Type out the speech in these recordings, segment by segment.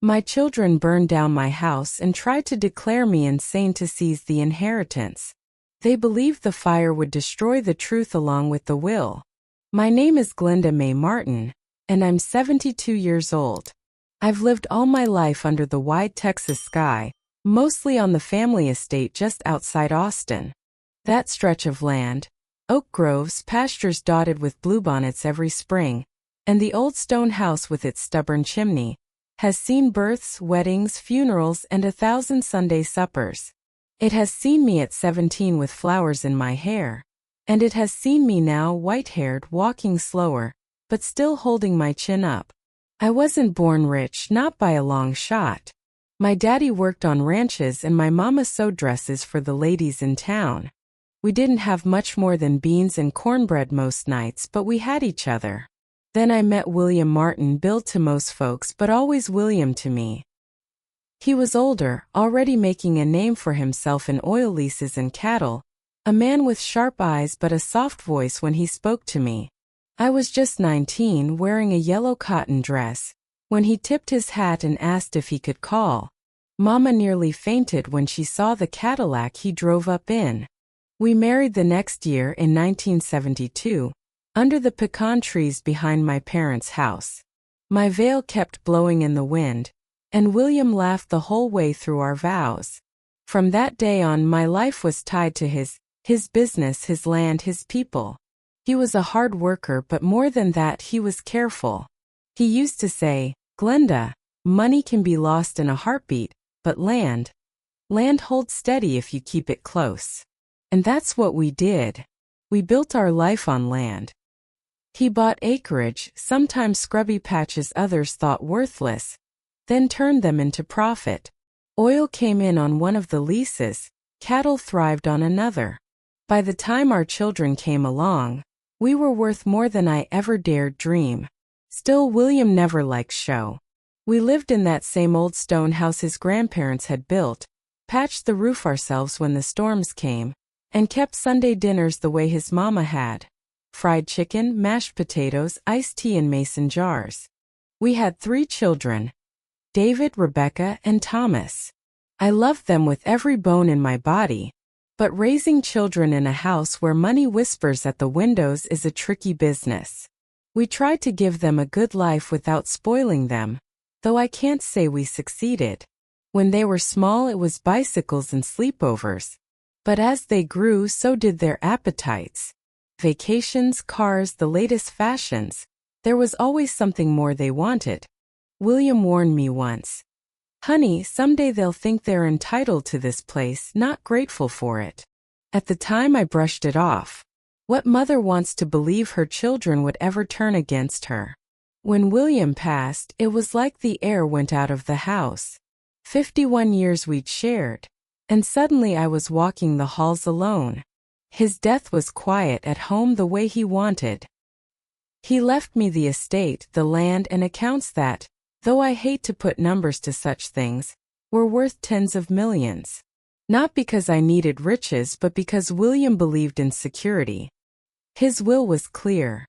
My children burned down my house and tried to declare me insane to seize the inheritance. They believed the fire would destroy the truth along with the will. My name is Glenda Martin, and I'm 72 years old. I've lived all my life under the wide Texas sky, mostly on the family estate just outside Austin. That stretch of land, oak groves, pastures dotted with bluebonnets every spring, and the old stone house with its stubborn chimney, has seen births, weddings, funerals, and 1,000 Sunday suppers. It has seen me at 17 with flowers in my hair, and it has seen me now white-haired, walking slower, but still holding my chin up. I wasn't born rich, not by a long shot. My daddy worked on ranches and my mama sewed dresses for the ladies in town. We didn't have much more than beans and cornbread most nights, but we had each other. Then I met William Martin, Bill to most folks, but always William to me. He was older, already making a name for himself in oil leases and cattle, a man with sharp eyes but a soft voice when he spoke to me. I was just 19, wearing a yellow cotton dress, when he tipped his hat and asked if he could call. Mama nearly fainted when she saw the Cadillac he drove up in. We married the next year in 1972, under the pecan trees behind my parents' house. My veil kept blowing in the wind, and William laughed the whole way through our vows. From that day on, my life was tied to his business, his land, his people. He was a hard worker, but more than that, he was careful. He used to say, "Glenda, money can be lost in a heartbeat, but land holds steady if you keep it close." And that's what we did. We built our life on land. He bought acreage, sometimes scrubby patches others thought worthless, then turned them into profit. Oil came in on one of the leases, cattle thrived on another. By the time our children came along, we were worth more than I ever dared dream. Still, William never liked show. We lived in that same old stone house his grandparents had built, patched the roof ourselves when the storms came, and kept Sunday dinners the way his mama had. Fried chicken, mashed potatoes, iced tea in mason jars. We had 3 children, David, Rebecca, and Thomas. I loved them with every bone in my body, but raising children in a house where money whispers at the windows is a tricky business. We tried to give them a good life without spoiling them, though I can't say we succeeded. When they were small, it was bicycles and sleepovers. But as they grew, so did their appetites. Vacations, cars, the latest fashions. There was always something more they wanted. William warned me once, "Honey, someday they'll think they're entitled to this place, not grateful for it." At the time I brushed it off. What mother wants to believe her children would ever turn against her? When William passed, it was like the air went out of the house. 51 years we'd shared, and suddenly I was walking the halls alone. His death was quiet at home the way he wanted. He left me the estate, the land, and accounts that, though I hate to put numbers to such things, were worth tens of millions. Not because I needed riches, but because William believed in security. His will was clear.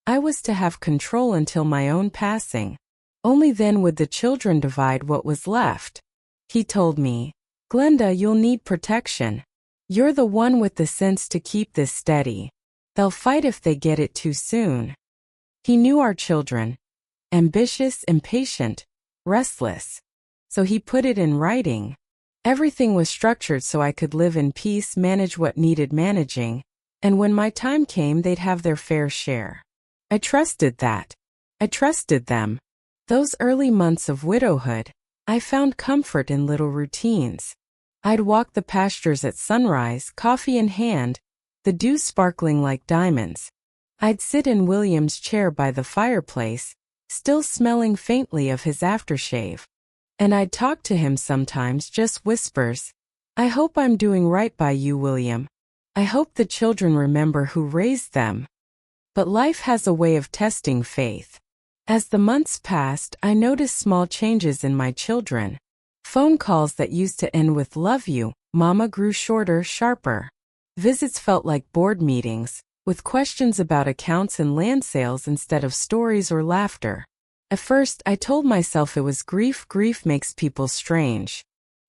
I was to have control until my own passing. Only then would the children divide what was left. He told me, "Glenda, you'll need protection. You're the one with the sense to keep this steady. They'll fight if they get it too soon." He knew our children. Ambitious, impatient, restless. So he put it in writing. Everything was structured so I could live in peace, manage what needed managing, and when my time came, they'd have their fair share. I trusted that. I trusted them. Those early months of widowhood, I found comfort in little routines. I'd walk the pastures at sunrise, coffee in hand, the dew sparkling like diamonds. I'd sit in William's chair by the fireplace, still smelling faintly of his aftershave. And I'd talk to him sometimes, just whispers. "I hope I'm doing right by you, William. I hope the children remember who raised them." But life has a way of testing faith. As the months passed, I noticed small changes in my children. Phone calls that used to end with "love you, Mama" grew shorter, sharper. Visits felt like board meetings, with questions about accounts and land sales instead of stories or laughter. At first, I told myself it was grief. Grief makes people strange.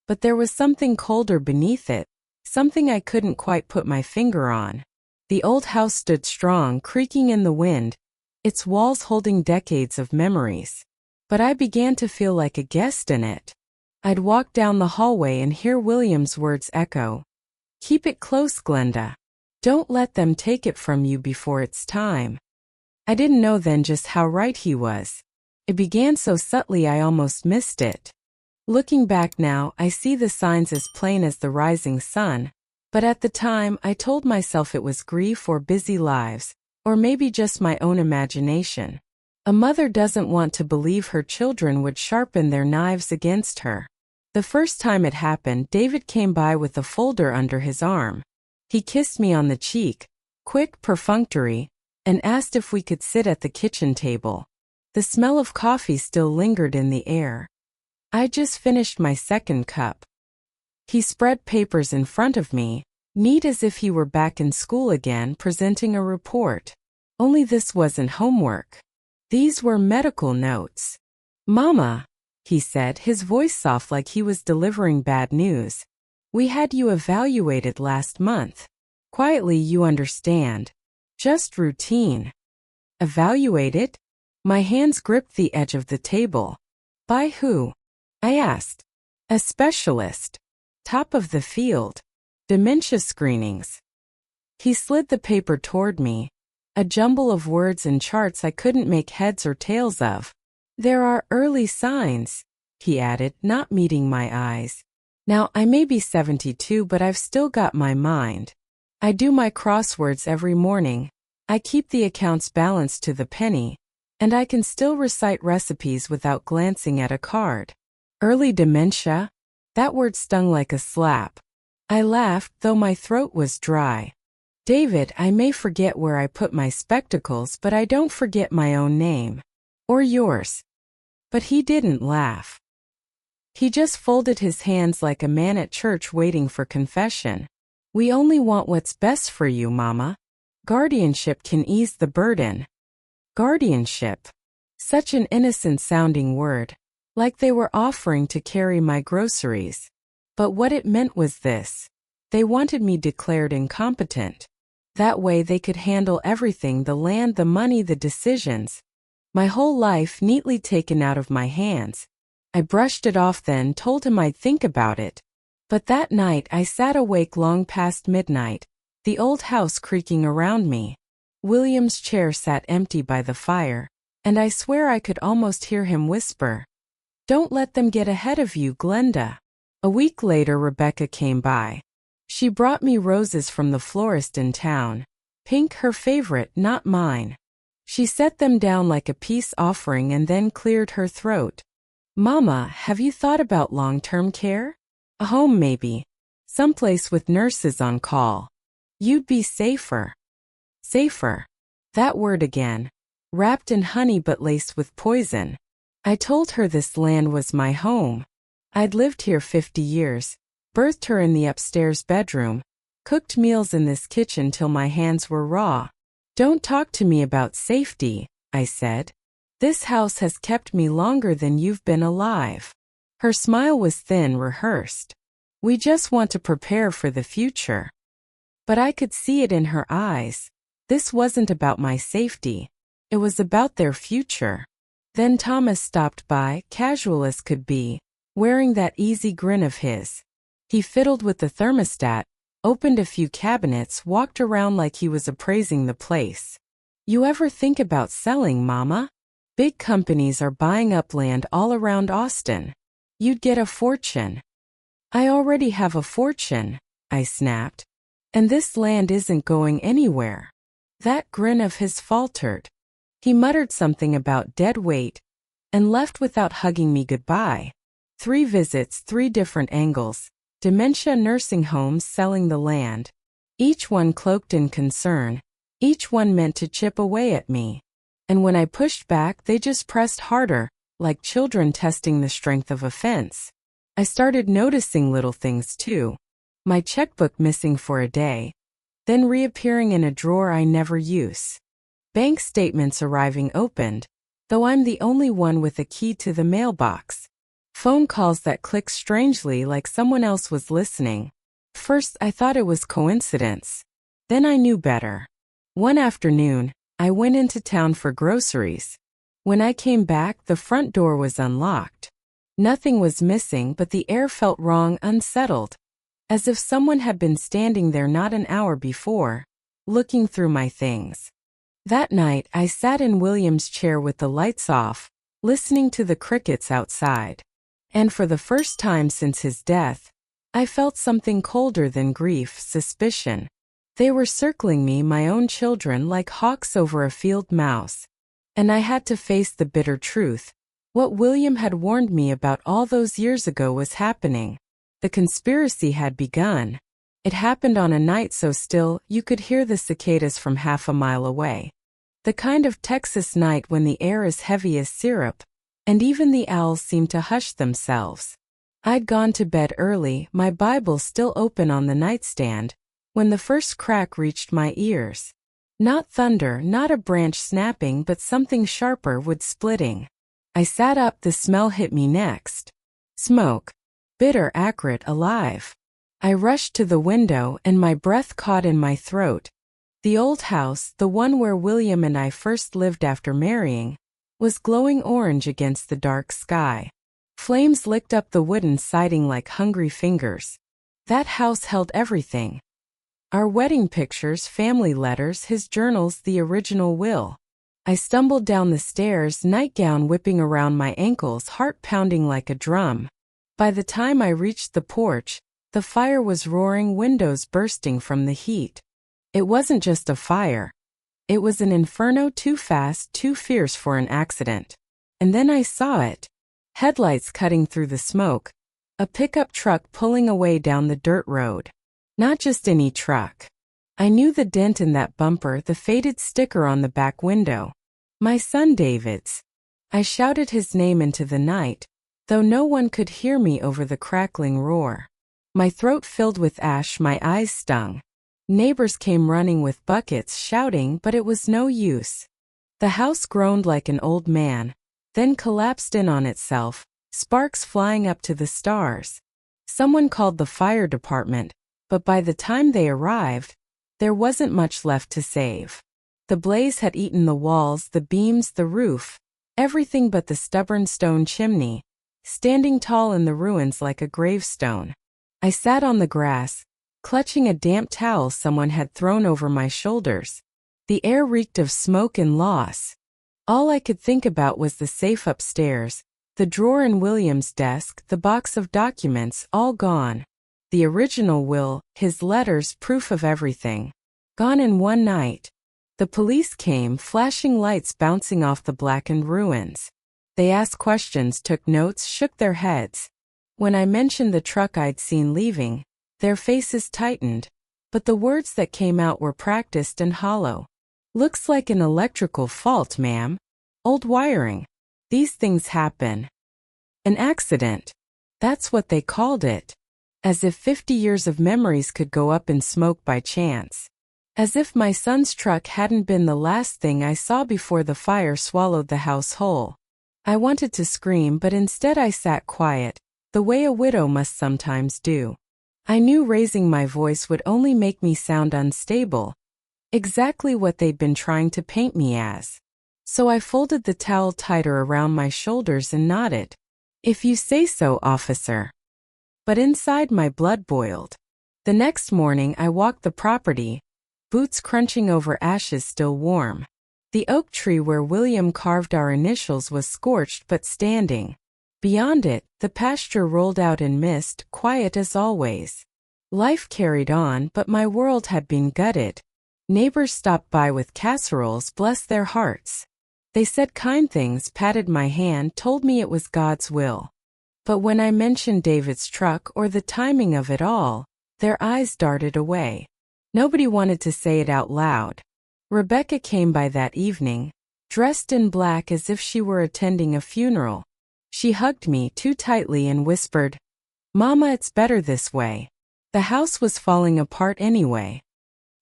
But there was something colder beneath it, something I couldn't quite put my finger on. The old house stood strong, creaking in the wind, its walls holding decades of memories. But I began to feel like a guest in it. I'd walk down the hallway and hear William's words echo. "Keep it close, Glenda. Don't let them take it from you before it's time." I didn't know then just how right he was. It began so subtly I almost missed it. Looking back now, I see the signs as plain as the rising sun. But at the time, I told myself it was grief or busy lives, or maybe just my own imagination. A mother doesn't want to believe her children would sharpen their knives against her. The first time it happened, David came by with a folder under his arm. He kissed me on the cheek, quick, perfunctory, and asked if we could sit at the kitchen table. The smell of coffee still lingered in the air. I just finished my second cup. He spread papers in front of me, neat as if he were back in school again presenting a report. Only this wasn't homework. These were medical notes. "Mama," he said, his voice soft like he was delivering bad news. "We had you evaluated last month. Quietly, you understand. Just routine." "Evaluated?" My hands gripped the edge of the table. "By who?" I asked. "A specialist. Top of the field. Dementia screenings." He slid the paper toward me, a jumble of words and charts I couldn't make heads or tails of. "There are early signs," he added, not meeting my eyes. Now, I may be 72, but I've still got my mind. I do my crosswords every morning. I keep the accounts balanced to the penny, and I can still recite recipes without glancing at a card. Early dementia? That word stung like a slap. I laughed, though my throat was dry. "David, I may forget where I put my spectacles, but I don't forget my own name. Or yours." But he didn't laugh. He just folded his hands like a man at church waiting for confession. "We only want what's best for you, Mama. Guardianship can ease the burden." Guardianship. Such an innocent-sounding word. Like they were offering to carry my groceries. But what it meant was this. They wanted me declared incompetent. That way they could handle everything: the land, the money, the decisions. My whole life neatly taken out of my hands. I brushed it off then, told him I'd think about it. But that night I sat awake long past midnight, the old house creaking around me. William's chair sat empty by the fire, and I swear I could almost hear him whisper, "Don't let them get ahead of you, Glenda." A week later, Rebecca came by. She brought me roses from the florist in town. Pink, her favorite, not mine. She set them down like a peace offering and then cleared her throat. "Mama, have you thought about long-term care? A home maybe. Someplace with nurses on call. You'd be safer." Safer. That word again. Wrapped in honey but laced with poison. I told her this land was my home. I'd lived here 50 years, birthed her in the upstairs bedroom, cooked meals in this kitchen till my hands were raw. "Don't talk to me about safety," I said. "This house has kept me longer than you've been alive." Her smile was thin, rehearsed. "We just want to prepare for the future." But I could see it in her eyes. This wasn't about my safety. It was about their future. Then Thomas stopped by, casual as could be, wearing that easy grin of his. He fiddled with the thermostat, opened a few cabinets, walked around like he was appraising the place. "You ever think about selling, Mama? Big companies are buying up land all around Austin. You'd get a fortune." "I already have a fortune," I snapped. "And this land isn't going anywhere." That grin of his faltered. He muttered something about dead weight and left without hugging me goodbye. 3 visits, 3 different angles. Dementia, nursing homes, selling the land. Each one cloaked in concern. Each one meant to chip away at me. And when I pushed back, they just pressed harder, like children testing the strength of a fence. I started noticing little things too. My checkbook missing for a day, then reappearing in a drawer I never use. Bank statements arriving opened, though I'm the only one with a key to the mailbox. Phone calls that click strangely like someone else was listening. First, I thought it was coincidence. Then I knew better. One afternoon, I went into town for groceries. When I came back, the front door was unlocked. Nothing was missing, but the air felt wrong, unsettled, as if someone had been standing there not an hour before, looking through my things. That night, I sat in William's chair with the lights off, listening to the crickets outside. And for the first time since his death, I felt something colder than grief, suspicion. They were circling me, my own children, like hawks over a field mouse. And I had to face the bitter truth. What William had warned me about all those years ago was happening. The conspiracy had begun. It happened on a night so still, you could hear the cicadas from half a mile away. The kind of Texas night when the air is heavy as syrup, and even the owls seem to hush themselves. I'd gone to bed early, my Bible still open on the nightstand, when the first crack reached my ears. Not thunder, not a branch snapping, but something sharper, wood splitting. I sat up, the smell hit me next. Smoke. Bitter, acrid, alive. I rushed to the window, and my breath caught in my throat. The old house, the one where William and I first lived after marrying, was glowing orange against the dark sky. Flames licked up the wooden siding like hungry fingers. That house held everything. Our wedding pictures, family letters, his journals, the original will. I stumbled down the stairs, nightgown whipping around my ankles, heart pounding like a drum. By the time I reached the porch, the fire was roaring, windows bursting from the heat. It wasn't just a fire. It was an inferno, too fast, too fierce for an accident. And then I saw it. Headlights cutting through the smoke. A pickup truck pulling away down the dirt road. Not just any truck. I knew the dent in that bumper, the faded sticker on the back window. My son David's. I shouted his name into the night, though no one could hear me over the crackling roar. My throat filled with ash, my eyes stung. Neighbors came running with buckets, shouting, but it was no use. The house groaned like an old man, then collapsed in on itself, sparks flying up to the stars. Someone called the fire department, but by the time they arrived, there wasn't much left to save. The blaze had eaten the walls, the beams, the roof, everything but the stubborn stone chimney, standing tall in the ruins like a gravestone. I sat on the grass, clutching a damp towel someone had thrown over my shoulders. The air reeked of smoke and loss. All I could think about was the safe upstairs, the drawer in William's desk, the box of documents, all gone. The original will, his letters, proof of everything. Gone in one night. The police came, flashing lights bouncing off the blackened ruins. They asked questions, took notes, shook their heads. When I mentioned the truck I'd seen leaving, their faces tightened, but the words that came out were practiced and hollow. Looks like an electrical fault, ma'am. Old wiring. These things happen. An accident. That's what they called it. As if 50 years of memories could go up in smoke by chance. As if my son's truck hadn't been the last thing I saw before the fire swallowed the house whole. I wanted to scream, but instead I sat quiet, the way a widow must sometimes do. I knew raising my voice would only make me sound unstable. Exactly what they'd been trying to paint me as. So I folded the towel tighter around my shoulders and nodded. If you say so, officer. But inside my blood boiled. The next morning I walked the property, boots crunching over ashes still warm. The oak tree where William carved our initials was scorched but standing. Beyond it, the pasture rolled out in mist, quiet as always. Life carried on, but my world had been gutted. Neighbors stopped by with casseroles, bless their hearts. They said kind things, patted my hand, told me it was God's will. But when I mentioned David's truck or the timing of it all, their eyes darted away. Nobody wanted to say it out loud. Rebecca came by that evening, dressed in black as if she were attending a funeral. She hugged me too tightly and whispered, "Mama, it's better this way." The house was falling apart anyway.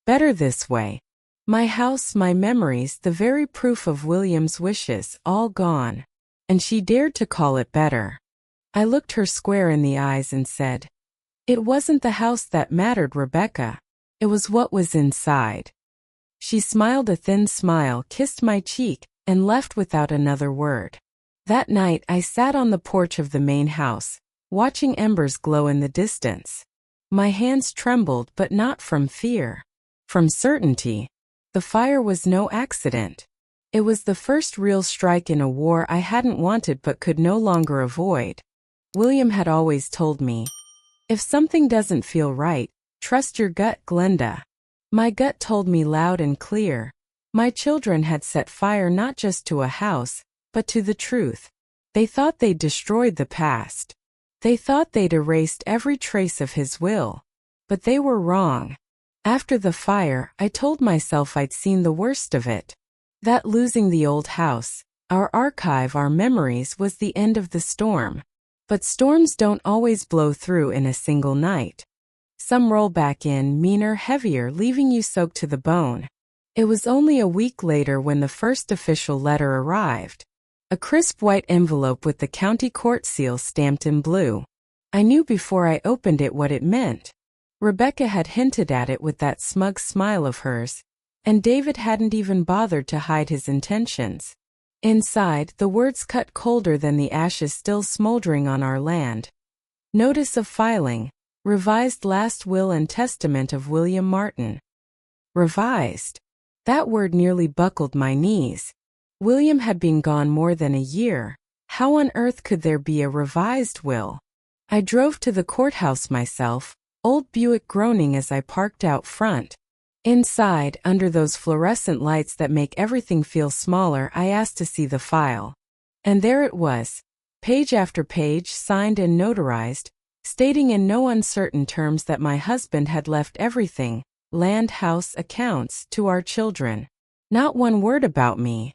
Better this way. My house, my memories, the very proof of William's wishes, all gone. And she dared to call it better. I looked her square in the eyes and said, "It wasn't the house that mattered, Rebecca. It was what was inside." She smiled a thin smile, kissed my cheek, and left without another word. That night I sat on the porch of the main house, watching embers glow in the distance. My hands trembled, but not from fear. From certainty. The fire was no accident. It was the first real strike in a war I hadn't wanted but could no longer avoid. William had always told me, "If something doesn't feel right, trust your gut, Glenda." My gut told me loud and clear. My children had set fire not just to a house, but to the truth. They thought they'd destroyed the past. They thought they'd erased every trace of his will. But they were wrong. After the fire, I told myself I'd seen the worst of it. That losing the old house, our archive, our memories, was the end of the storm. But storms don't always blow through in a single night. Some roll back in, meaner, heavier, leaving you soaked to the bone. It was only a week later when the first official letter arrived. A crisp white envelope with the county court seal stamped in blue. I knew before I opened it what it meant. Rebecca had hinted at it with that smug smile of hers, and David hadn't even bothered to hide his intentions. Inside, the words cut colder than the ashes still smoldering on our land. Notice of filing. Revised last will and testament of William Martin. Revised. That word nearly buckled my knees. William had been gone more than a year. How on earth could there be a revised will? I drove to the courthouse myself, old Buick groaning as I parked out front. Inside, under those fluorescent lights that make everything feel smaller, I asked to see the file. And there it was, page after page, signed and notarized, stating in no uncertain terms that my husband had left everything, land, house, accounts, to our children. Not one word about me.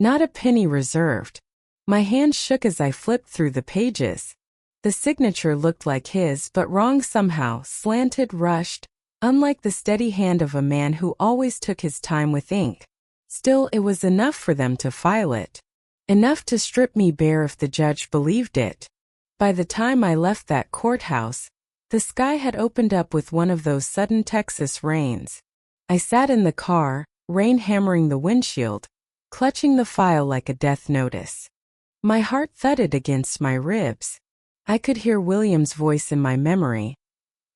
Not a penny reserved. My hand shook as I flipped through the pages. The signature looked like his, but wrong somehow, slanted, rushed, unlike the steady hand of a man who always took his time with ink. Still, it was enough for them to file it. Enough to strip me bare if the judge believed it. By the time I left that courthouse, the sky had opened up with one of those sudden Texas rains. I sat in the car, rain hammering the windshield, clutching the file like a death notice. My heart thudded against my ribs. I could hear William's voice in my memory.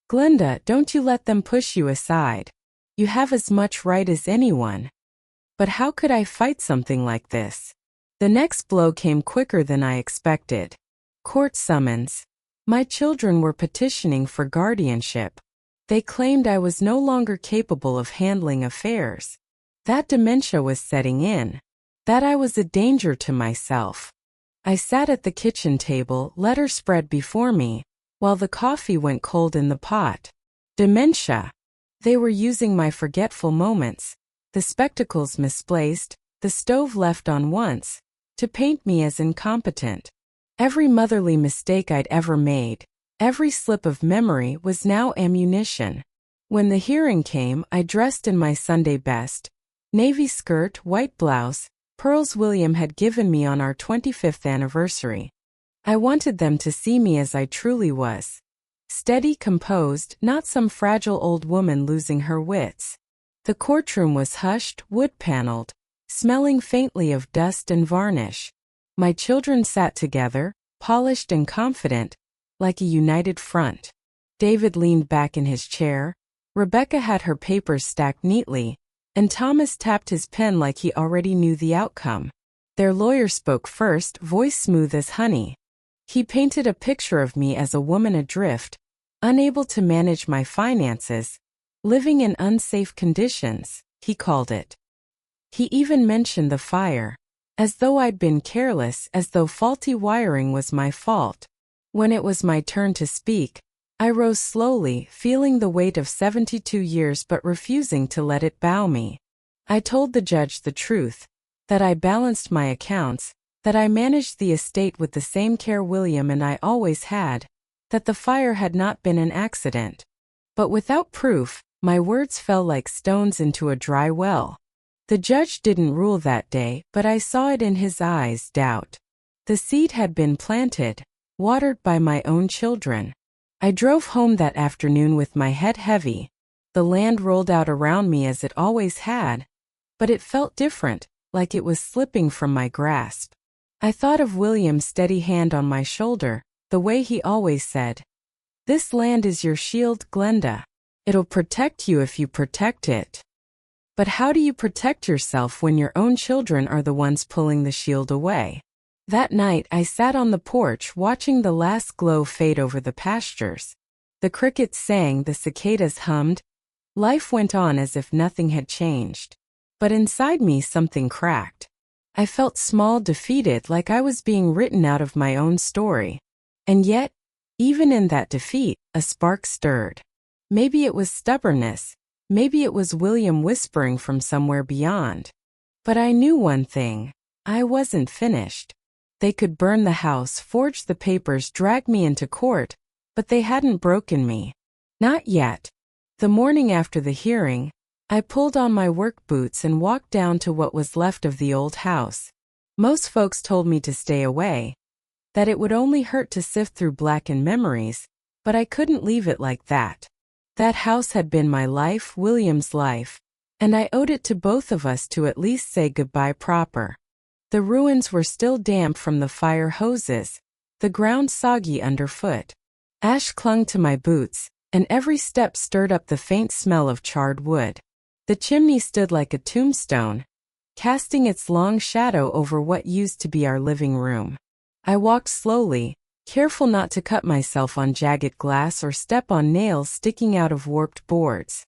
"Glenda, don't you let them push you aside. You have as much right as anyone." But how could I fight something like this? The next blow came quicker than I expected. Court summons. My children were petitioning for guardianship. They claimed I was no longer capable of handling affairs. That dementia was setting in. That I was a danger to myself. I sat at the kitchen table, letter spread before me, while the coffee went cold in the pot. Dementia. They were using my forgetful moments, the spectacles misplaced, the stove left on once, to paint me as incompetent. Every motherly mistake I'd ever made, every slip of memory was now ammunition. When the hearing came, I dressed in my Sunday best, navy skirt, white blouse, pearls William had given me on our 25th anniversary. I wanted them to see me as I truly was. Steady, composed, not some fragile old woman losing her wits. The courtroom was hushed, wood-paneled, smelling faintly of dust and varnish. My children sat together, polished and confident, like a united front. David leaned back in his chair. Rebecca had her papers stacked neatly, and Thomas tapped his pen like he already knew the outcome. Their lawyer spoke first, voice smooth as honey. He painted a picture of me as a woman adrift, unable to manage my finances, living in unsafe conditions, he called it. He even mentioned the fire, as though I'd been careless, as though faulty wiring was my fault. When it was my turn to speak, I rose slowly, feeling the weight of 72 years but refusing to let it bow me. I told the judge the truth, that I balanced my accounts, that I managed the estate with the same care William and I always had, that the fire had not been an accident. But without proof, My words fell like stones into a dry well. The judge didn't rule that day, but I saw it in his eyes, doubt. The seed had been planted, watered by my own children. I drove home that afternoon with my head heavy. The land rolled out around me as it always had, but it felt different, like it was slipping from my grasp. I thought of William's steady hand on my shoulder, the way he always said, "This land is your shield, Glenda. It'll protect you if you protect it." But how do you protect yourself when your own children are the ones pulling the shield away? That night I sat on the porch watching the last glow fade over the pastures. The crickets sang, the cicadas hummed. Life went on as if nothing had changed. But inside me something cracked. I felt small, defeated, like I was being written out of my own story. And yet, even in that defeat, a spark stirred. Maybe it was stubbornness. Maybe it was William whispering from somewhere beyond. But I knew one thing. I wasn't finished. They could burn the house, forge the papers, drag me into court, but they hadn't broken me. Not yet. The morning after the hearing, I pulled on my work boots and walked down to what was left of the old house. Most folks told me to stay away, that it would only hurt to sift through blackened memories, but I couldn't leave it like that. That house had been my life, William's life, and I owed it to both of us to at least say goodbye proper. The ruins were still damp from the fire hoses, the ground soggy underfoot. Ash clung to my boots, and every step stirred up the faint smell of charred wood. The chimney stood like a tombstone, casting its long shadow over what used to be our living room. I walked slowly, careful not to cut myself on jagged glass or step on nails sticking out of warped boards.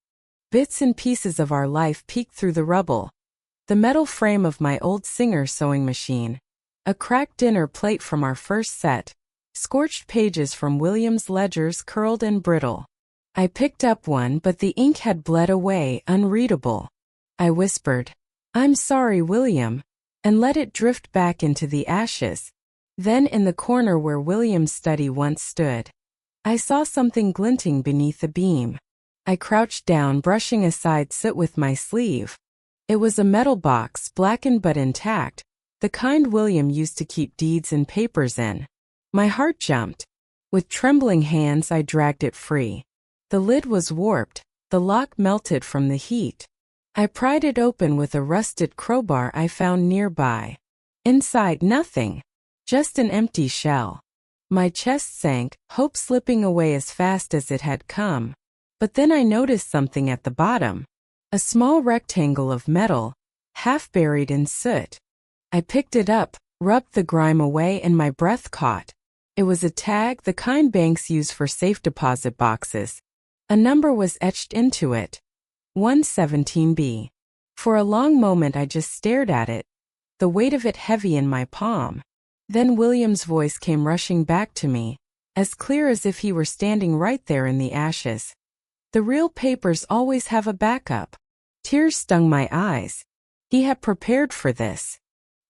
Bits and pieces of our life peeked through the rubble. The metal frame of my old Singer sewing machine, a cracked dinner plate from our first set, scorched pages from William's ledgers curled and brittle. I picked up one, but the ink had bled away, unreadable. I whispered, "I'm sorry, William," and let it drift back into the ashes. Then in the corner where William's study once stood, I saw something glinting beneath a beam. I crouched down, brushing aside soot with my sleeve. It was a metal box, blackened but intact, the kind William used to keep deeds and papers in. My heart jumped. With trembling hands I dragged it free. The lid was warped, the lock melted from the heat. I pried it open with a rusted crowbar I found nearby. Inside, nothing. Just an empty shell. My chest sank, hope slipping away as fast as it had come. But then I noticed something at the bottom. A small rectangle of metal, half buried in soot. I picked it up, rubbed the grime away, and my breath caught. It was a tag, the kind banks use for safe deposit boxes. A number was etched into it. 117B. For a long moment I just stared at it, the weight of it heavy in my palm. Then William's voice came rushing back to me, as clear as if he were standing right there in the ashes. "The real papers always have a backup." Tears stung my eyes. He had prepared for this.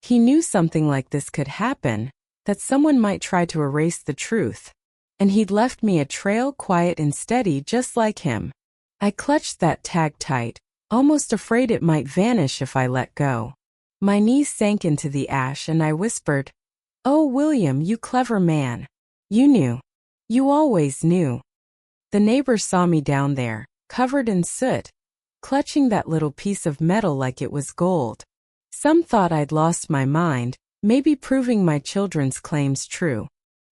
He knew something like this could happen, that someone might try to erase the truth. And he'd left me a trail, quiet and steady, just like him. I clutched that tag tight, almost afraid it might vanish if I let go. My knees sank into the ash and I whispered, "Oh, William, you clever man. You knew. You always knew." The neighbors saw me down there, covered in soot, clutching that little piece of metal like it was gold. Some thought I'd lost my mind, maybe proving my children's claims true.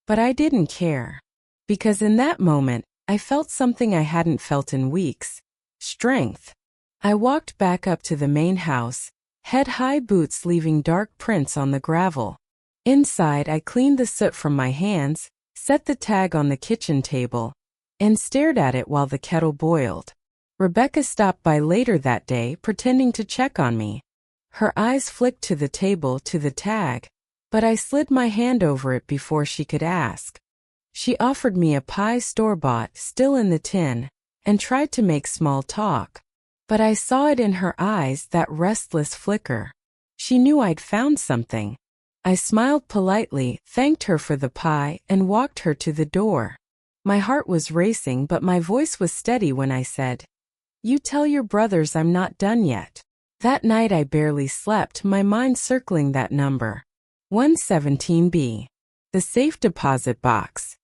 But I didn't care. Because in that moment, I felt something I hadn't felt in weeks. Strength. I walked back up to the main house, head-high boots leaving dark prints on the gravel. Inside, I cleaned the soot from my hands, set the tag on the kitchen table, and stared at it while the kettle boiled. Rebecca stopped by later that day, pretending to check on me. Her eyes flicked to the table, to the tag, but I slid my hand over it before she could ask. She offered me a pie store-bought, still in the tin, and tried to make small talk. But I saw it in her eyes, that restless flicker. She knew I'd found something. I smiled politely, thanked her for the pie, and walked her to the door. My heart was racing, but my voice was steady when I said, You tell your brothers I'm not done yet. That night I barely slept, my mind circling that number. 117B. The safe deposit box.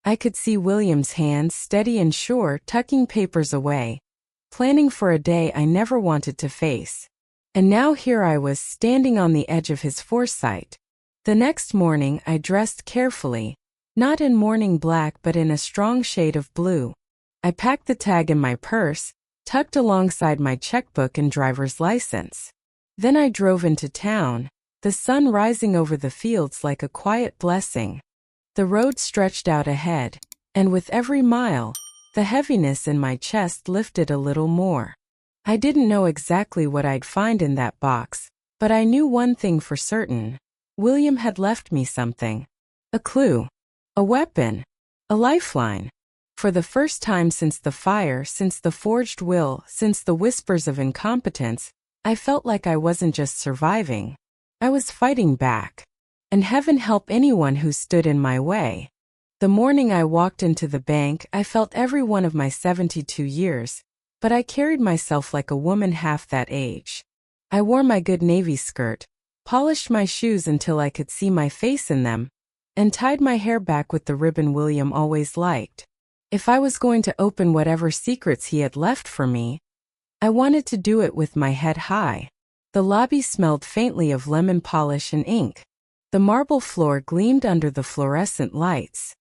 I could see William's hands, steady and sure, tucking papers away, planning for a day I never wanted to face. And now here I was, standing on the edge of his foresight. The next morning I dressed carefully, not in morning black but in a strong shade of blue. I packed the tag in my purse, tucked alongside my checkbook and driver's license. Then I drove into town, the sun rising over the fields like a quiet blessing. The road stretched out ahead, and with every mile, the heaviness in my chest lifted a little more. I didn't know exactly what I'd find in that box, but I knew one thing for certain. William had left me something. A clue. A weapon. A lifeline. For the first time since the fire, since the forged will, since the whispers of incompetence, I felt like I wasn't just surviving. I was fighting back. And heaven help anyone who stood in my way. The morning I walked into the bank, I felt every one of my 72 years, but I carried myself like a woman half that age. I wore my good navy skirt, polished my shoes until I could see my face in them, and tied my hair back with the ribbon William always liked. If I was going to open whatever secrets he had left for me, I wanted to do it with my head high. The lobby smelled faintly of lemon polish and ink. The marble floor gleamed under the fluorescent lights.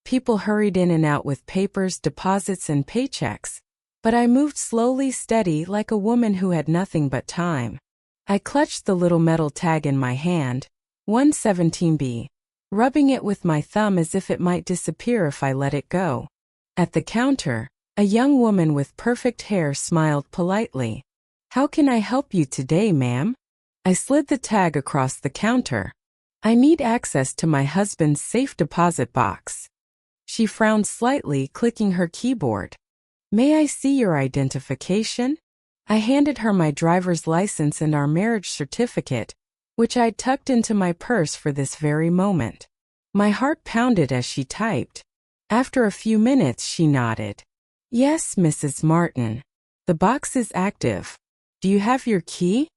People hurried in and out with papers, deposits, and paychecks, but I moved slowly, steady, like a woman who had nothing but time. I clutched the little metal tag in my hand, 117B, rubbing it with my thumb as if it might disappear if I let it go. At the counter, a young woman with perfect hair smiled politely. "How can I help you today, ma'am?" I slid the tag across the counter. "I need access to my husband's safe deposit box." She frowned slightly, clicking her keyboard. "May I see your identification?" I handed her my driver's license and our marriage certificate, which I'd tucked into my purse for this very moment. My heart pounded as she typed. After a few minutes, she nodded. "Yes, Mrs. Martin. The box is active. Do you have your key?"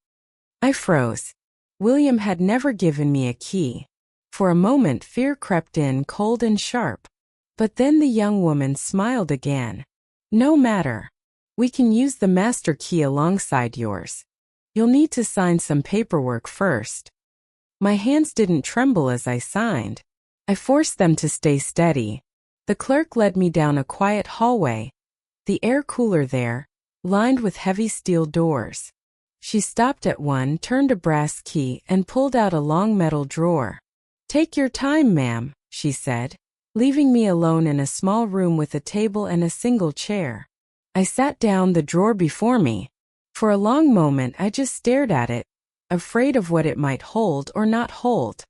I froze. William had never given me a key. For a moment fear crept in, cold and sharp. But then the young woman smiled again. "No matter. We can use the master key alongside yours. You'll need to sign some paperwork first." My hands didn't tremble as I signed. I forced them to stay steady. The clerk led me down a quiet hallway, the air cooler there, lined with heavy steel doors. She stopped at one, turned a brass key, and pulled out a long metal drawer. "Take your time, ma'am," she said, leaving me alone in a small room with a table and a single chair. I sat down, the drawer before me. For a long moment I just stared at it, afraid of what it might hold or not hold.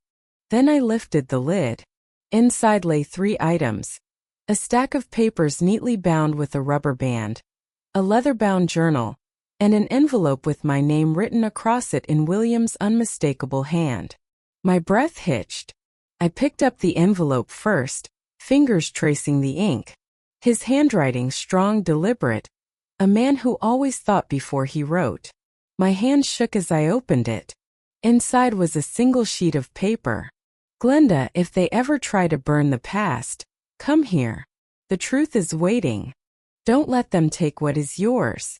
Then I lifted the lid. Inside lay 3 items. A stack of papers neatly bound with a rubber band, a leather-bound journal, and an envelope with my name written across it in William's unmistakable hand. My breath hitched. I picked up the envelope first, fingers tracing the ink. His handwriting strong, deliberate, a man who always thought before he wrote. My hand shook as I opened it. Inside was a single sheet of paper. "Glenda, if they ever try to burn the past, come here. The truth is waiting. Don't let them take what is yours."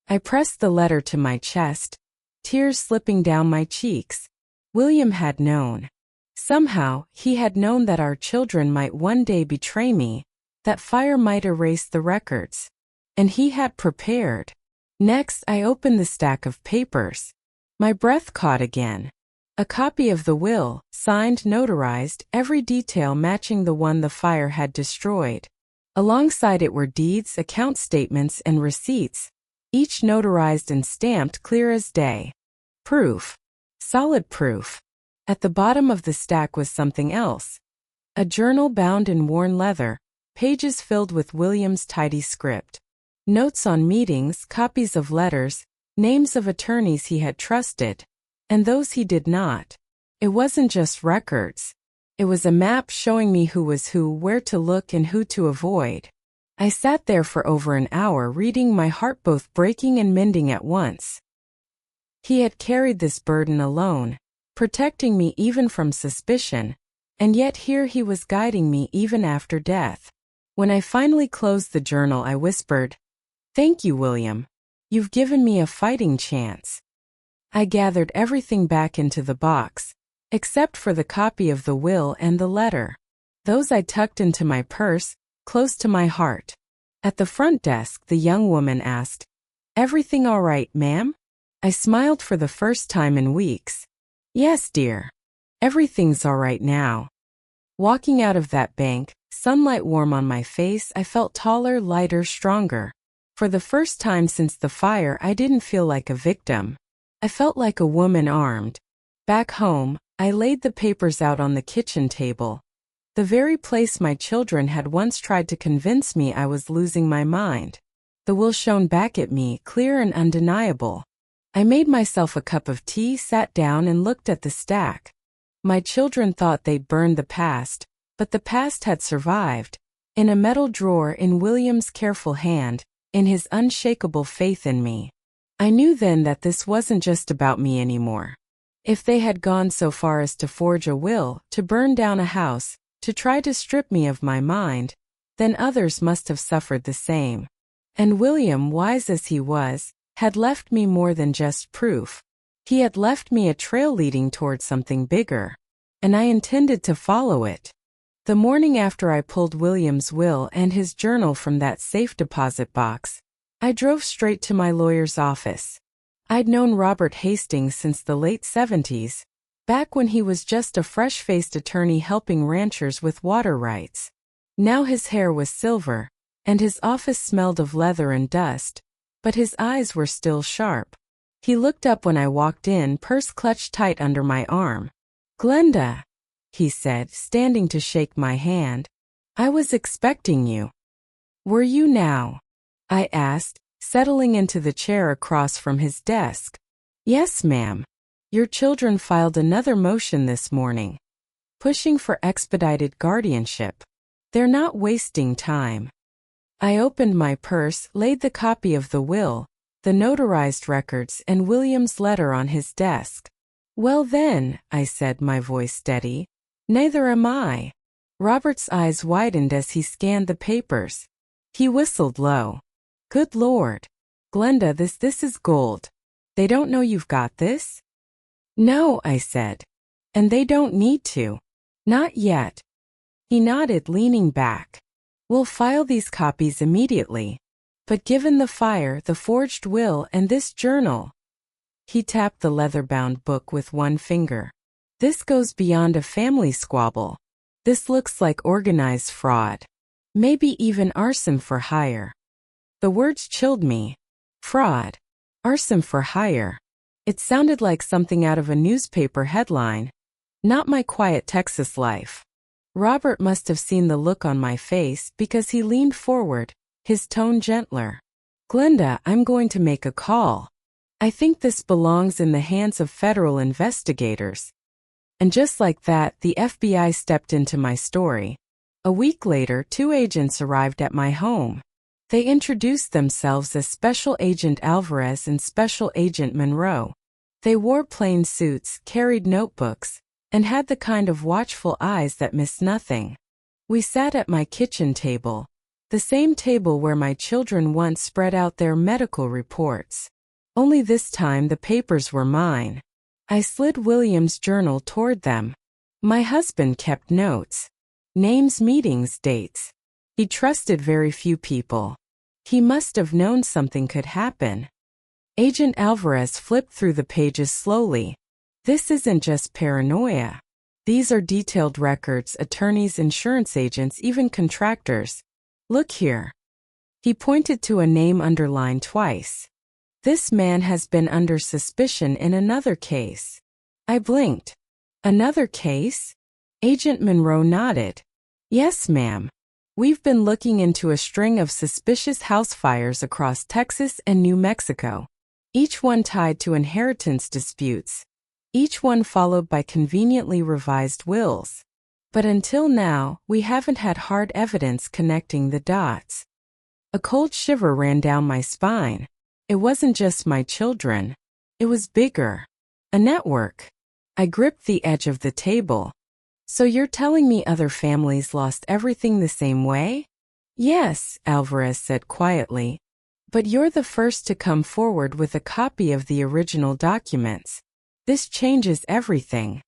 I pressed the letter to my chest, tears slipping down my cheeks. William had known. Somehow, he had known that our children might one day betray me, that fire might erase the records. And he had prepared. Next, I opened the stack of papers. My breath caught again. A copy of the will, signed, notarized, every detail matching the one the fire had destroyed. Alongside it were deeds, account statements, and receipts, each notarized and stamped clear as day. Proof. Solid proof. At the bottom of the stack was something else. A journal bound in worn leather, pages filled with William's tidy script. Notes on meetings, copies of letters, names of attorneys he had trusted, and those he did not. It wasn't just records. It was a map showing me who was who, where to look, and who to avoid. I sat there for over an hour reading, my heart both breaking and mending at once. He had carried this burden alone, protecting me even from suspicion, and yet here he was guiding me even after death. When I finally closed the journal, I whispered, "Thank you, William. You've given me a fighting chance." I gathered everything back into the box, except for the copy of the will and the letter. Those I tucked into my purse, close to my heart. At the front desk, the young woman asked, "Everything all right, ma'am?" I smiled for the first time in weeks. "Yes, dear. Everything's all right now." Walking out of that bank, sunlight warm on my face, I felt taller, lighter, stronger. For the first time since the fire, I didn't feel like a victim. I felt like a woman armed. Back home, I laid the papers out on the kitchen table. The very place my children had once tried to convince me I was losing my mind. The will shone back at me, clear and undeniable. I made myself a cup of tea, sat down and looked at the stack. My children thought they'd burned the past, but the past had survived. In a metal drawer, in William's careful hand, in his unshakable faith in me. I knew then that this wasn't just about me anymore. If they had gone so far as to forge a will, to burn down a house, to try to strip me of my mind, then others must have suffered the same. And William, wise as he was, had left me more than just proof. He had left me a trail leading toward something bigger, and I intended to follow it. The morning after I pulled William's will and his journal from that safe deposit box, I drove straight to my lawyer's office. I'd known Robert Hastings since the late 70s, back when he was just a fresh-faced attorney helping ranchers with water rights. Now his hair was silver, and his office smelled of leather and dust, but his eyes were still sharp. He looked up when I walked in, purse clutched tight under my arm. "Glenda," he said, standing to shake my hand. "I was expecting you." "Were you now?" I asked, settling into the chair across from his desk. "Yes, ma'am. Your children filed another motion this morning, pushing for expedited guardianship. They're not wasting time." I opened my purse, laid the copy of the will, the notarized records, and William's letter on his desk. "Well then," I said, my voice steady, "neither am I." Robert's eyes widened as he scanned the papers. He whistled low. "Good Lord. Glenda, this is gold. They don't know you've got this?" "No," I said. "And they don't need to. Not yet." He nodded, leaning back. "We'll file these copies immediately. But given the fire, the forged will, and this journal..." He tapped the leather-bound book with one finger. "This goes beyond a family squabble. This looks like organized fraud. Maybe even arson for hire." The words chilled me. Fraud. Arson for hire. It sounded like something out of a newspaper headline. Not my quiet Texas life. Robert must have seen the look on my face because he leaned forward, his tone gentler. "Glenda, I'm going to make a call. I think this belongs in the hands of federal investigators." And just like that, the FBI stepped into my story. A week later, 2 agents arrived at my home. They introduced themselves as Special Agent Alvarez and Special Agent Monroe. They wore plain suits, carried notebooks, and had the kind of watchful eyes that miss nothing. We sat at my kitchen table, the same table where my children once spread out their medical reports. Only this time the papers were mine. I slid William's journal toward them. My husband kept notes. Names, meetings, dates. He trusted very few people. He must have known something could happen. Agent Alvarez flipped through the pages slowly. "This isn't just paranoia. These are detailed records, attorneys, insurance agents, even contractors. Look here." He pointed to a name underlined twice. "This man has been under suspicion in another case." I blinked. "Another case?" Agent Monroe nodded. "Yes, ma'am. We've been looking into a string of suspicious house fires across Texas and New Mexico, each one tied to inheritance disputes, each one followed by conveniently revised wills. But until now, we haven't had hard evidence connecting the dots." A cold shiver ran down my spine. It wasn't just my children. It was bigger. A network. I gripped the edge of the table. So you're telling me other families lost everything the same way? Yes, Alvarez said quietly. But you're the first to come forward with a copy of the original documents. This changes everything.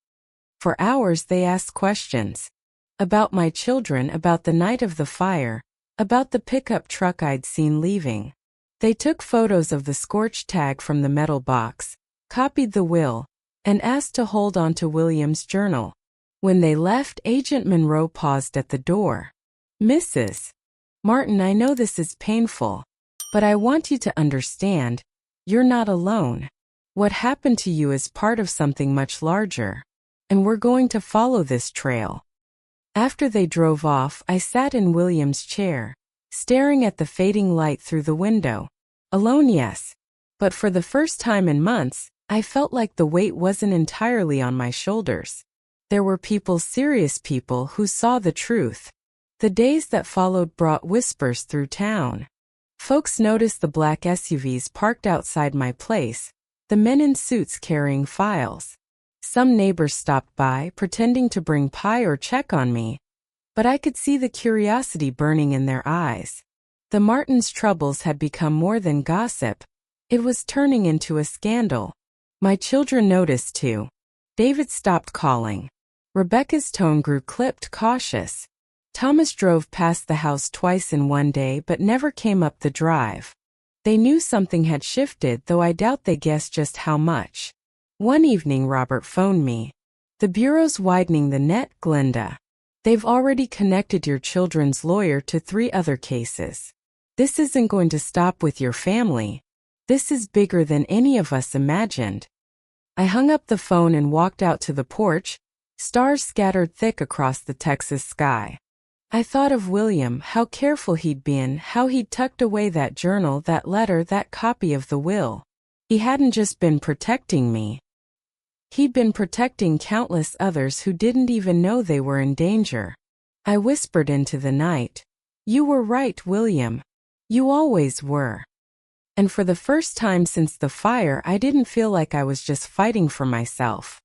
For hours they asked questions. About my children, about the night of the fire, about the pickup truck I'd seen leaving. They took photos of the scorch tag from the metal box, copied the will, and asked to hold on to William's journal. When they left, Agent Monroe paused at the door. Mrs. Martin, I know this is painful, but I want you to understand, you're not alone. What happened to you is part of something much larger, and we're going to follow this trail. After they drove off, I sat in William's chair, staring at the fading light through the window. Alone, yes, but for the first time in months, I felt like the weight wasn't entirely on my shoulders. There were people, serious people, who saw the truth. The days that followed brought whispers through town. Folks noticed the black SUVs parked outside my place, the men in suits carrying files. Some neighbors stopped by, pretending to bring pie or check on me, but I could see the curiosity burning in their eyes. The Martins' troubles had become more than gossip. It was turning into a scandal. My children noticed too. David stopped calling. Rebecca's tone grew clipped, cautious. Thomas drove past the house twice in one day but never came up the drive. They knew something had shifted, though I doubt they guessed just how much. One evening Robert phoned me. The bureau's widening the net, Glenda. They've already connected your children's lawyer to 3 other cases. This isn't going to stop with your family. This is bigger than any of us imagined. I hung up the phone and walked out to the porch, stars scattered thick across the Texas sky. I thought of William, how careful he'd been, how he'd tucked away that journal, that letter, that copy of the will. He hadn't just been protecting me. He'd been protecting countless others who didn't even know they were in danger. I whispered into the night. You were right, William. You always were. And for the first time since the fire, I didn't feel like I was just fighting for myself.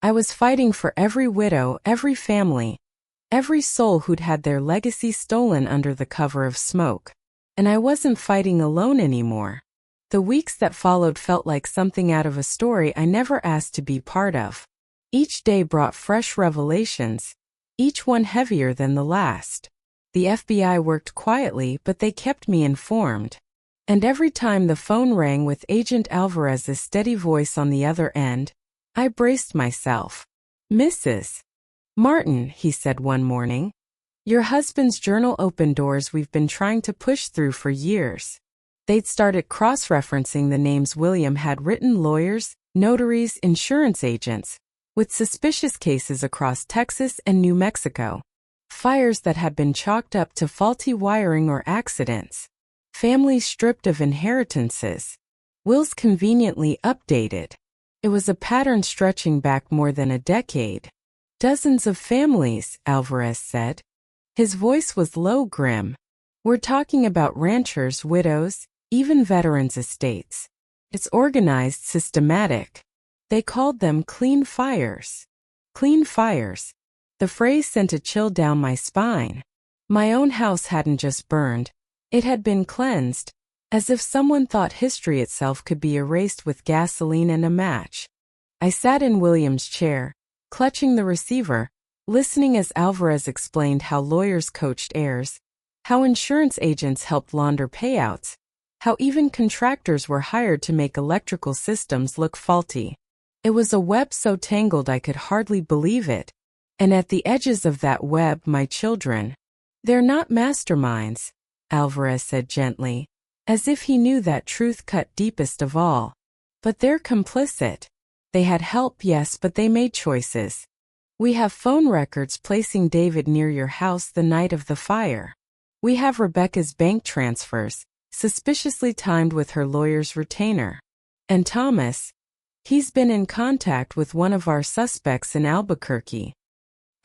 I was fighting for every widow, every family, every soul who'd had their legacy stolen under the cover of smoke. And I wasn't fighting alone anymore. The weeks that followed felt like something out of a story I never asked to be part of. Each day brought fresh revelations, each one heavier than the last. The FBI worked quietly, but they kept me informed. And every time the phone rang with Agent Alvarez's steady voice on the other end, I braced myself. Mrs. Martin, he said one morning, your husband's journal opened doors we've been trying to push through for years. They'd started cross-referencing the names William had written, lawyers, notaries, insurance agents, with suspicious cases across Texas and New Mexico. Fires that had been chalked up to faulty wiring or accidents. Families stripped of inheritances. Wills conveniently updated. It was a pattern stretching back more than a decade. Dozens of families, Alvarez said. His voice was low, grim. We're talking about ranchers, widows, even veterans' estates. It's organized, systematic. They called them clean fires. Clean fires. The phrase sent a chill down my spine. My own house hadn't just burned. It had been cleansed, as if someone thought history itself could be erased with gasoline and a match. I sat in William's chair, clutching the receiver, listening as Alvarez explained how lawyers coached heirs, how insurance agents helped launder payouts, how even contractors were hired to make electrical systems look faulty. It was a web so tangled I could hardly believe it. And at the edges of that web, my children. They're not masterminds, Alvarez said gently, as if he knew that truth cut deepest of all. But they're complicit. They had help, yes, but they made choices. We have phone records placing David near your house the night of the fire. We have Rebecca's bank transfers, suspiciously timed with her lawyer's retainer. And Thomas, he's been in contact with one of our suspects in Albuquerque.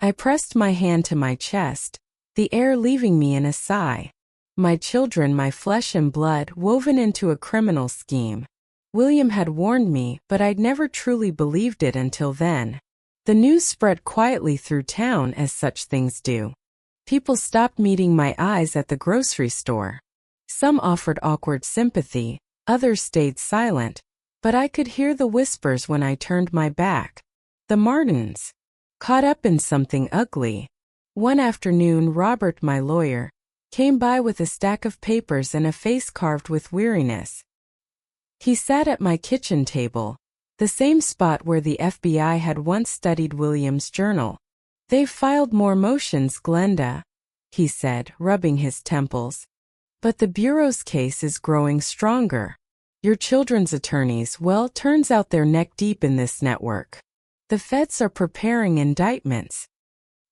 I pressed my hand to my chest, the air leaving me in a sigh. My children, my flesh and blood, woven into a criminal scheme. William had warned me, but I'd never truly believed it until then. The news spread quietly through town as such things do. People stopped meeting my eyes at the grocery store. Some offered awkward sympathy, others stayed silent, but I could hear the whispers when I turned my back. The Martins. Caught up in something ugly. One afternoon, Robert, my lawyer, came by with a stack of papers and a face carved with weariness. He sat at my kitchen table, the same spot where the FBI had once studied William's journal. "They've filed more motions, Glenda," he said, rubbing his temples. "But the Bureau's case is growing stronger. Your children's attorneys, well, turns out they're neck-deep in this network. The feds are preparing indictments."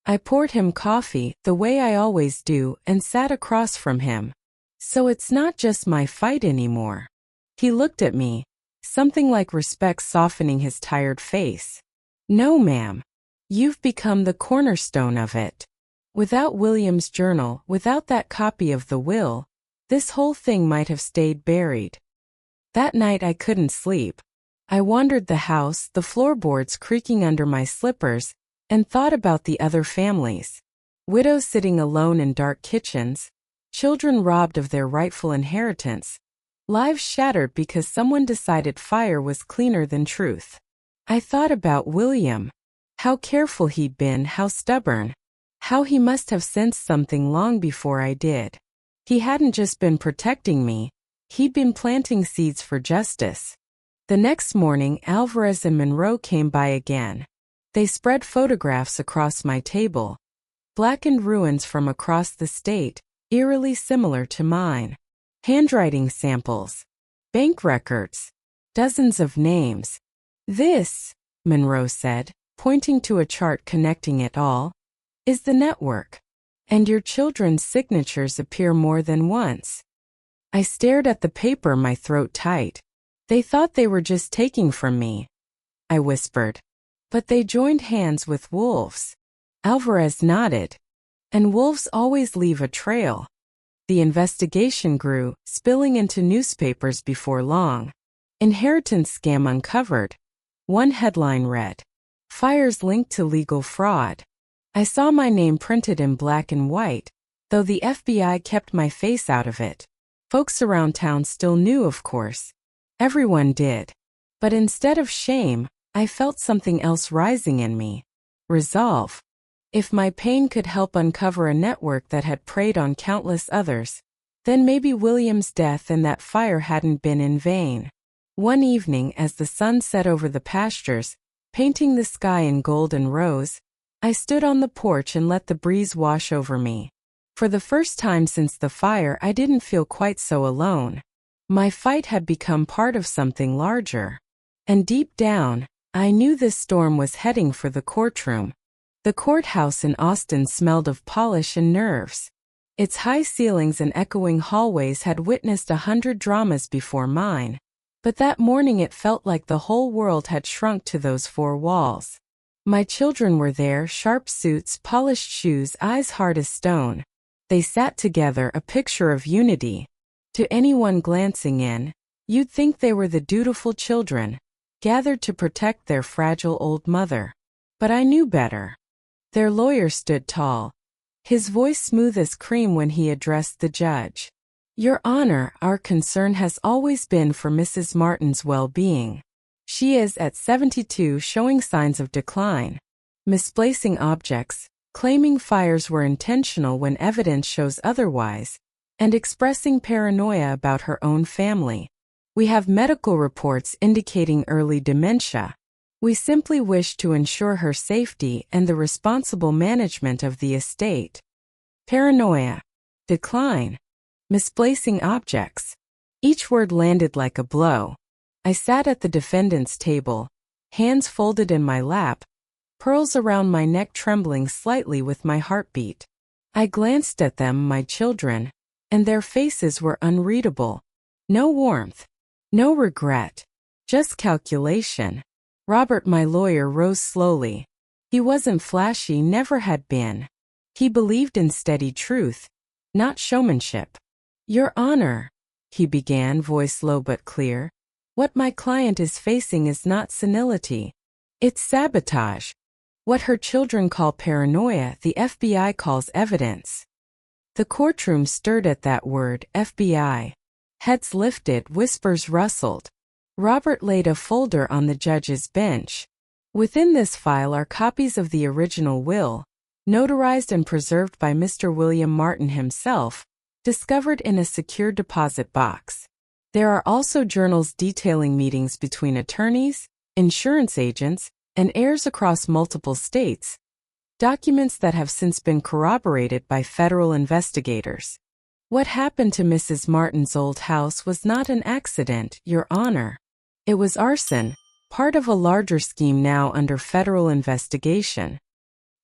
I poured him coffee, the way I always do, and sat across from him. "So it's not just my fight anymore." He looked at me, something like respect softening his tired face. "No, ma'am. You've become the cornerstone of it. Without William's journal, without that copy of the will, this whole thing might have stayed buried." That night I couldn't sleep. I wandered the house, the floorboards creaking under my slippers, and thought about the other families. Widows sitting alone in dark kitchens, children robbed of their rightful inheritance, lives shattered because someone decided fire was cleaner than truth. I thought about William. How careful he'd been, how stubborn. How he must have sensed something long before I did. He hadn't just been protecting me, he'd been planting seeds for justice. The next morning, Alvarez and Monroe came by again. They spread photographs across my table. Blackened ruins from across the state, eerily similar to mine. Handwriting samples. Bank records. Dozens of names. "This," Monroe said, pointing to a chart connecting it all, "is the network. And your children's signatures appear more than once." I stared at the paper, my throat tight. "They thought they were just taking from me," I whispered. "But they joined hands with wolves." Alvarez nodded. "And wolves always leave a trail." The investigation grew, spilling into newspapers before long. "Inheritance scam uncovered." One headline read, "Fires linked to legal fraud." I saw my name printed in black and white, though the FBI kept my face out of it. Folks around town still knew, of course. Everyone did. But instead of shame, I felt something else rising in me. Resolve. If my pain could help uncover a network that had preyed on countless others, then maybe William's death and that fire hadn't been in vain. One evening, as the sun set over the pastures, painting the sky in gold and rose, I stood on the porch and let the breeze wash over me. For the first time since the fire, I didn't feel quite so alone. My fight had become part of something larger. And deep down, I knew this storm was heading for the courtroom. The courthouse in Austin smelled of polish and nerves. Its high ceilings and echoing hallways had witnessed 100 dramas before mine. But that morning it felt like the whole world had shrunk to those four walls. My children were there, sharp suits, polished shoes, eyes hard as stone. They sat together, a picture of unity. To anyone glancing in, you'd think they were the dutiful children, gathered to protect their fragile old mother. But I knew better. Their lawyer stood tall, his voice smooth as cream when he addressed the judge. "Your Honor, our concern has always been for Mrs. Martin's well-being. She is at 72, showing signs of decline, misplacing objects, claiming fires were intentional when evidence shows otherwise, and expressing paranoia about her own family. We have medical reports indicating early dementia. We simply wish to ensure her safety and the responsible management of the estate." Paranoia. Decline. Misplacing objects. Each word landed like a blow. I sat at the defendant's table, hands folded in my lap, pearls around my neck trembling slightly with my heartbeat. I glanced at them, my children, and their faces were unreadable. No warmth. No regret. Just calculation. Robert, my lawyer, rose slowly. He wasn't flashy, never had been. He believed in steady truth, not showmanship. Your Honor, he began, voice low but clear, what my client is facing is not senility. It's sabotage. What her children call paranoia, the FBI calls evidence. The courtroom stirred at that word, FBI. Heads lifted, whispers rustled. Robert laid a folder on the judge's bench. Within this file are copies of the original will, notarized and preserved by Mr. William Martin himself, discovered in a secure deposit box. There are also journals detailing meetings between attorneys, insurance agents, and heirs across multiple states, documents that have since been corroborated by federal investigators. What happened to Mrs. Martin's old house was not an accident, Your Honor. It was arson, part of a larger scheme now under federal investigation.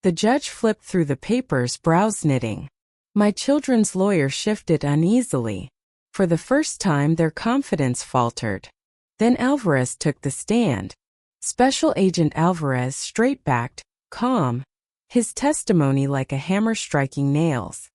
The judge flipped through the papers, brows knitting. My children's lawyer shifted uneasily. For the first time, their confidence faltered. Then Alvarez took the stand. Special Agent Alvarez, straight-backed, calm, his testimony like a hammer striking nails.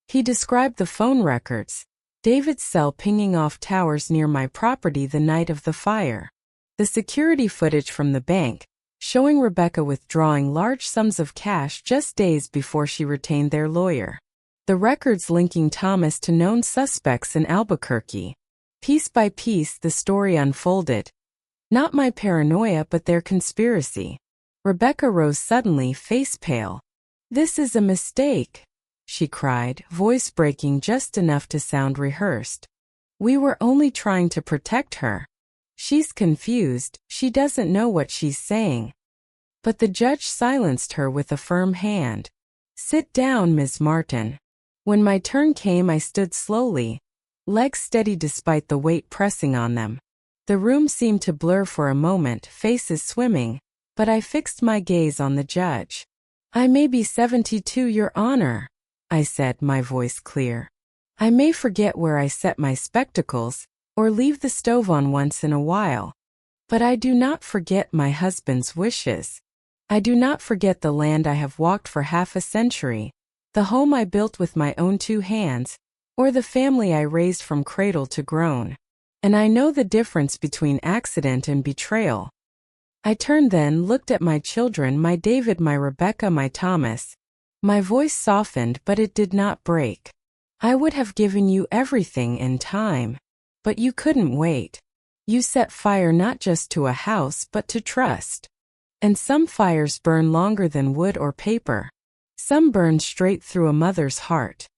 He described the phone records, David's cell pinging off towers near my property the night of the fire. The security footage from the bank, showing Rebecca withdrawing large sums of cash just days before she retained their lawyer. The records linking Thomas to known suspects in Albuquerque. Piece by piece, the story unfolded. Not my paranoia, but their conspiracy. Rebecca rose suddenly, face pale. "This is a mistake," she cried, voice breaking just enough to sound rehearsed. "We were only trying to protect her. She's confused, she doesn't know what she's saying." But the judge silenced her with a firm hand. "Sit down, Ms. Martin." When my turn came, I stood slowly, legs steady despite the weight pressing on them. The room seemed to blur for a moment, faces swimming, but I fixed my gaze on the judge. "I may be 72, Your Honor," I said, my voice clear. "I may forget where I set my spectacles, or leave the stove on once in a while. But I do not forget my husband's wishes. I do not forget the land I have walked for half a century, the home I built with my own 2 hands, or the family I raised from cradle to grown. And I know the difference between accident and betrayal." I turned then, looked at my children, my David, my Rebecca, my Thomas. My voice softened, but it did not break. "I would have given you everything in time. But you couldn't wait. You set fire not just to a house, but to trust. And some fires burn longer than wood or paper. Some burn straight through a mother's heart."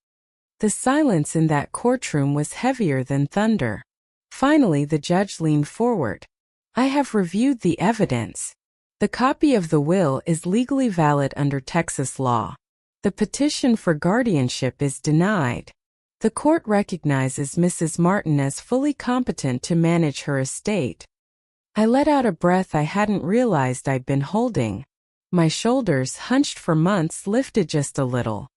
The silence in that courtroom was heavier than thunder. Finally, the judge leaned forward. "I have reviewed the evidence. The copy of the will is legally valid under Texas law. The petition for guardianship is denied. The court recognizes Mrs. Martin as fully competent to manage her estate." I let out a breath I hadn't realized I'd been holding. My shoulders, hunched for months, lifted just a little.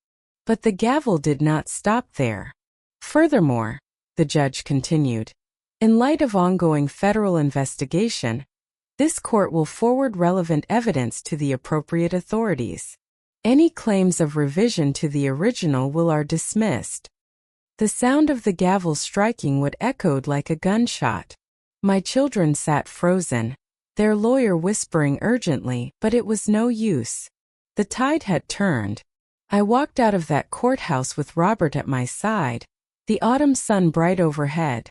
But the gavel did not stop there. "Furthermore," the judge continued, "in light of ongoing federal investigation, this court will forward relevant evidence to the appropriate authorities. Any claims of revision to the original will are dismissed." The sound of the gavel striking would echoed like a gunshot. My children sat frozen, their lawyer whispering urgently, but it was no use. The tide had turned. I walked out of that courthouse with Robert at my side, the autumn sun bright overhead.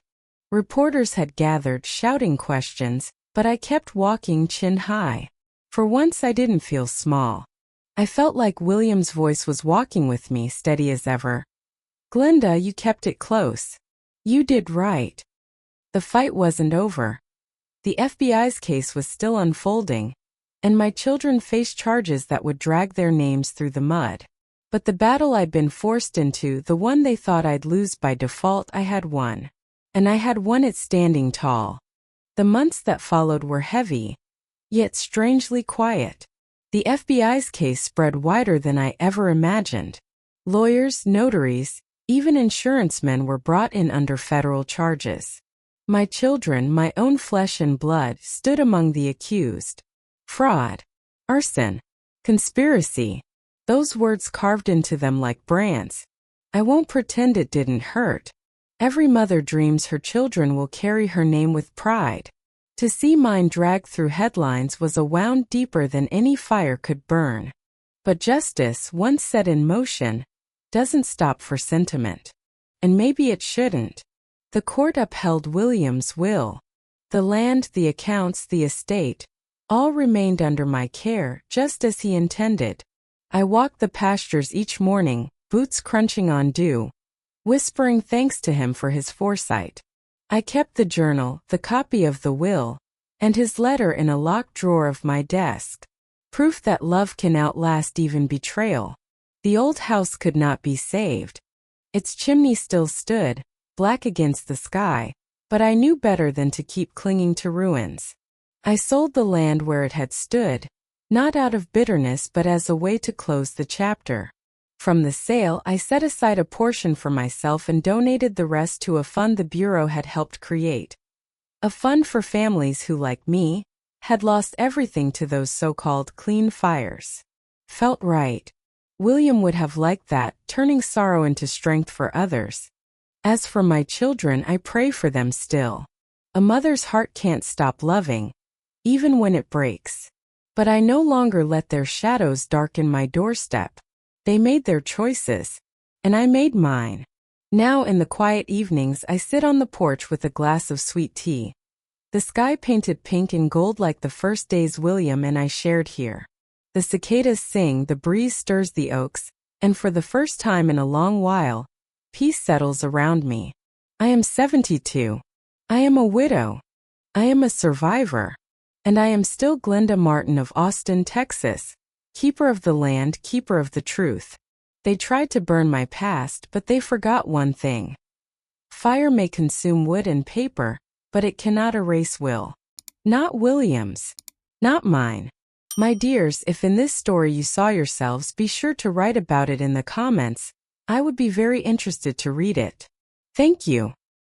Reporters had gathered, shouting questions, but I kept walking chin high. For once I didn't feel small. I felt like William's voice was walking with me, steady as ever. "Glenda, you kept it close. You did right." The fight wasn't over. The FBI's case was still unfolding, and my children faced charges that would drag their names through the mud. But the battle I'd been forced into, the one they thought I'd lose by default, I had won. And I had won it standing tall. The months that followed were heavy, yet strangely quiet. The FBI's case spread wider than I ever imagined. Lawyers, notaries, even insurance men were brought in under federal charges. My children, my own flesh and blood, stood among the accused. Fraud, arson, conspiracy. Those words carved into them like brands. I won't pretend it didn't hurt. Every mother dreams her children will carry her name with pride. To see mine dragged through headlines was a wound deeper than any fire could burn. But justice, once set in motion, doesn't stop for sentiment. And maybe it shouldn't. The court upheld William's will. The land, the accounts, the estate, all remained under my care, just as he intended. I walked the pastures each morning, boots crunching on dew, whispering thanks to him for his foresight. I kept the journal, the copy of the will, and his letter in a locked drawer of my desk. Proof that love can outlast even betrayal. The old house could not be saved. Its chimney still stood, black against the sky, but I knew better than to keep clinging to ruins. I sold the land where it had stood, not out of bitterness but as a way to close the chapter. From the sale, I set aside a portion for myself and donated the rest to a fund the Bureau had helped create. A fund for families who, like me, had lost everything to those so-called clean fires. Felt right. William would have liked that, turning sorrow into strength for others. As for my children, I pray for them still. A mother's heart can't stop loving, even when it breaks. But I no longer let their shadows darken my doorstep. They made their choices, and I made mine. Now in the quiet evenings I sit on the porch with a glass of sweet tea. The sky painted pink and gold like the first days William and I shared here. The cicadas sing, the breeze stirs the oaks, and for the first time in a long while, peace settles around me. I am 72. I am a widow. I am a survivor. And I am still Glenda Martin of Austin, Texas. Keeper of the land, keeper of the truth. They tried to burn my past, but they forgot one thing. Fire may consume wood and paper, but it cannot erase will. Not William's. Not mine. My dears, if in this story you saw yourselves, be sure to write about it in the comments. I would be very interested to read it. Thank you.